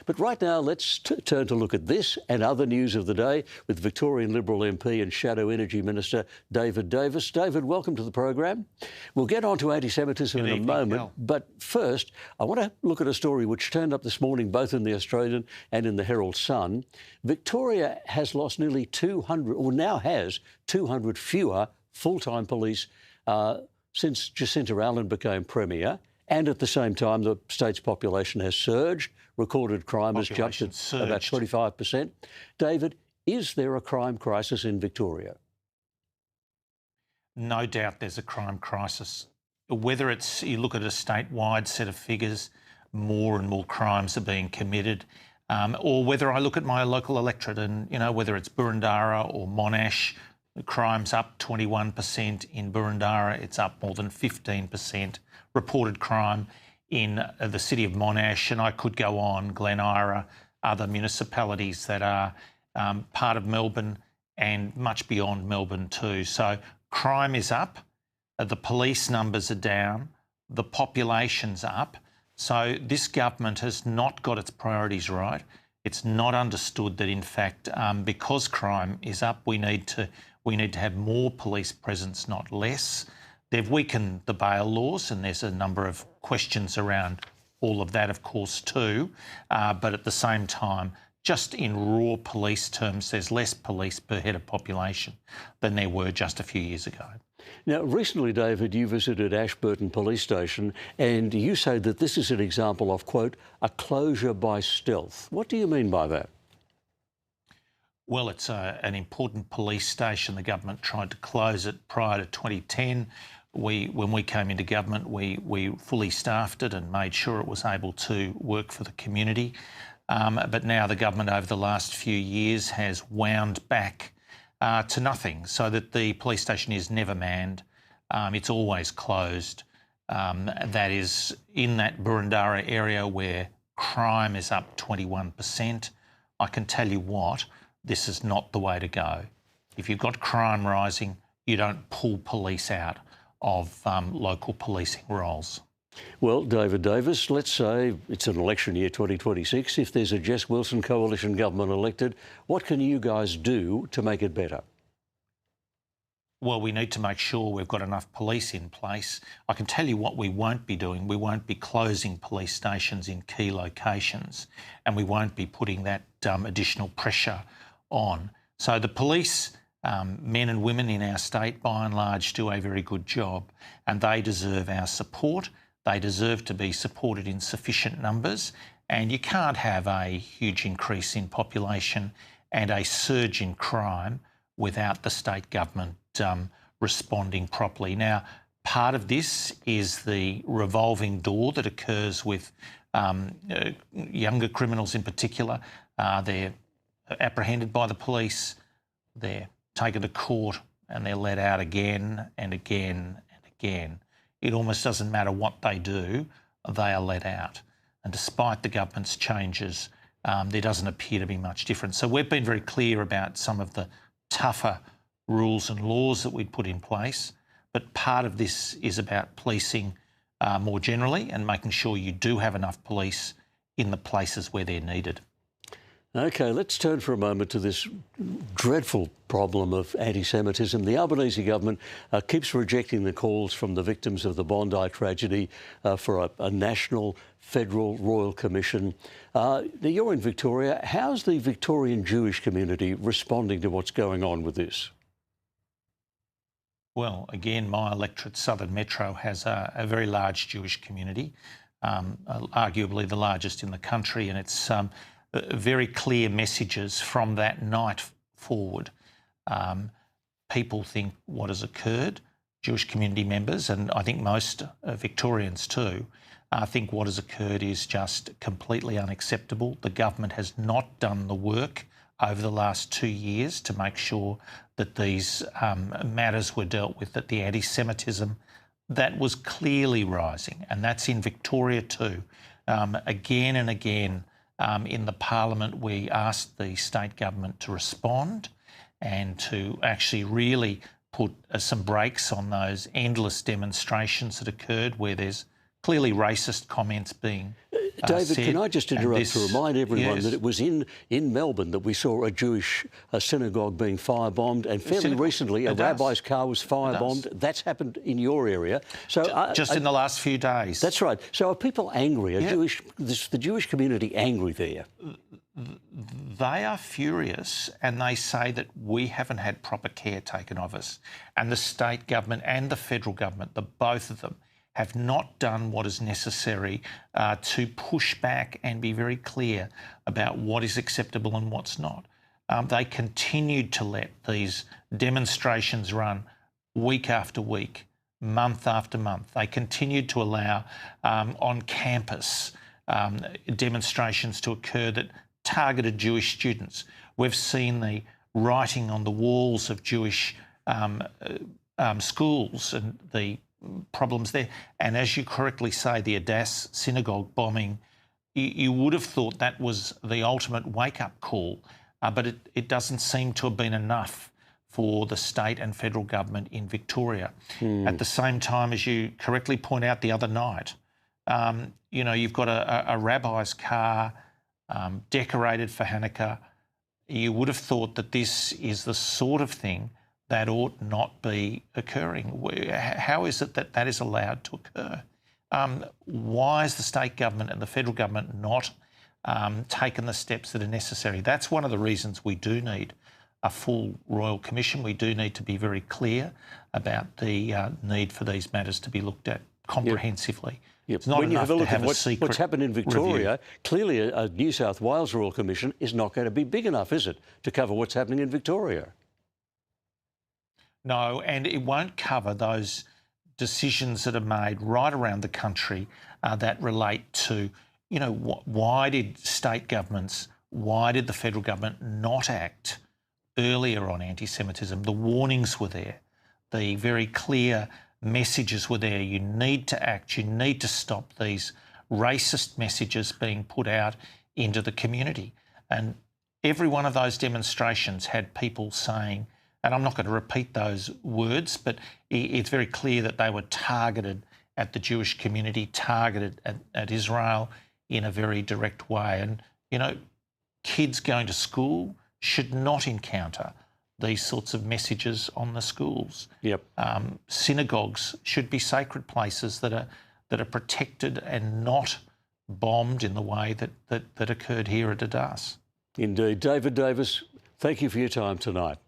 But right now, let's turn to look at this and other news of the day with Victorian Liberal MP and Shadow Energy Minister David Davis. David, welcome to the program. We'll get on to anti-Semitism in a moment, Kel. but first, I want to look at a story which turned up this morning both in the Australian and in the Herald Sun. Victoria has lost nearly 200, or now has 200 fewer full-time police since Jacinta Allen became Premier. And at the same time, the state's population has surged. Recorded crime has jumped at about 25%. David, is there a crime crisis in Victoria? No doubt there's a crime crisis. Whether it's, you look at a statewide set of figures, more and more crimes are being committed, or whether I look at my local electorate and, you know, whether it's Boroondara or Monash, the crime's up 21%. In Boroondara, it's up more than 15%. Reported crime in the city of Monash, and I could go on, Glen Ira, other municipalities that are part of Melbourne and much beyond Melbourne too. So crime is up, the police numbers are down, the population's up. So this government has not got its priorities right. It's not understood that, in fact, because crime is up, we need to have more police presence, not less. They've weakened the bail laws, and there's a number of questions around all of that, of course, too. But at the same time, just in raw police terms, there's less police per head of population than there were just a few years ago. Now, recently, David, you visited Ashburton Police Station, and you say that this is an example of, quote, a closure by stealth. What do you mean by that? Well, it's an important police station. The government tried to close it prior to 2010. When we came into government, we fully staffed it and made sure it was able to work for the community. But now the government over the last few years has wound back to nothing, so that the police station is never manned. It's always closed. That is in that Boroondara area where crime is up 21%. I can tell you what, this is not the way to go. If you've got crime rising, you don't pull police out of local policing roles. Well, David Davis, let's say it's an election year 2026. If there's a Jess Wilson coalition government elected, what can you guys do to make it better? Well, we need to make sure we've got enough police in place. I can tell you what we won't be doing. We won't be closing police stations in key locations, and we won't be putting that additional pressure on. So the police, men and women in our state, by and large, do a very good job, and they deserve our support. They deserve to be supported in sufficient numbers, and you can't have a huge increase in population and a surge in crime without the state government responding properly. Now, part of this is the revolving door that occurs with younger criminals in particular. They're apprehended by the police, they're taken to court, and they're let out again and again and again. It almost doesn't matter what they do, they are let out. And despite the government's changes, there doesn't appear to be much difference. So we've been very clear about some of the tougher rules and laws that we'd put in place, but part of this is about policing more generally and making sure you do have enough police in the places where they're needed. OK, let's turn for a moment to this dreadful problem of anti-Semitism. The Albanese government keeps rejecting the calls from the victims of the Bondi tragedy for a national federal royal commission. Now, you're in Victoria. How's the Victorian Jewish community responding to what's going on with this? Well, again, my electorate, Southern Metro, has a very large Jewish community, arguably the largest in the country, and it's very clear messages from that night forward. People think what has occurred, Jewish community members, and I think most Victorians too, think what has occurred is just completely unacceptable. The government has not done the work over the last 2 years to make sure that these matters were dealt with, that the anti-Semitism that was clearly rising, and that's in Victoria too. Again and again, in the Parliament, we asked the state government to respond and to actually really put some brakes on those endless demonstrations that occurred where there's clearly racist comments being David, said. can I just interrupt to remind everyone Yes. that it was in Melbourne that we saw a Jewish synagogue being firebombed, and fairly recently a rabbi's car was firebombed. That's happened in your area. So just in the last few days. That's right. So are people angry? The Jewish community angry there? They are furious, and they say that we haven't had proper care taken of us. And the state government and the federal government, the both of them, have not done what is necessary to push back and be very clear about what is acceptable and what's not. They continued to let these demonstrations run week after week, month after month. They continued to allow on campus demonstrations to occur that targeted Jewish students. We've seen the writing on the walls of Jewish schools and the problems there. And as you correctly say, the Adass synagogue bombing, you would have thought that was the ultimate wake-up call, but it doesn't seem to have been enough for the state and federal government in Victoria. At the same time, as you correctly point out the other night, you've got a rabbi's car decorated for Hanukkah. You would have thought that this is the sort of thing that ought not be occurring. How is it that that is allowed to occur? Why is the state government and the federal government not taken the steps that are necessary? That's one of the reasons we do need a full Royal Commission. We do need to be very clear about the need for these matters to be looked at comprehensively. Yep. It's not when you enough have a look to have at a secret what's happened in Victoria, review. clearly a New South Wales Royal Commission is not going to be big enough, is it, to cover what's happening in Victoria? No, and it won't cover those decisions that are made right around the country that relate to, why did state governments, why did the federal government not act earlier on anti-Semitism? The warnings were there. The very clear messages were there. You need to act. You need to stop these racist messages being put out into the community. And every one of those demonstrations had people saying, and I'm not going to repeat those words, but it's very clear that they were targeted at the Jewish community, targeted at Israel in a very direct way. And, kids going to school should not encounter these sorts of messages on the schools. Yep. Synagogues should be sacred places that are protected and not bombed in the way that occurred here at Adass. Indeed. David Davis, thank you for your time tonight.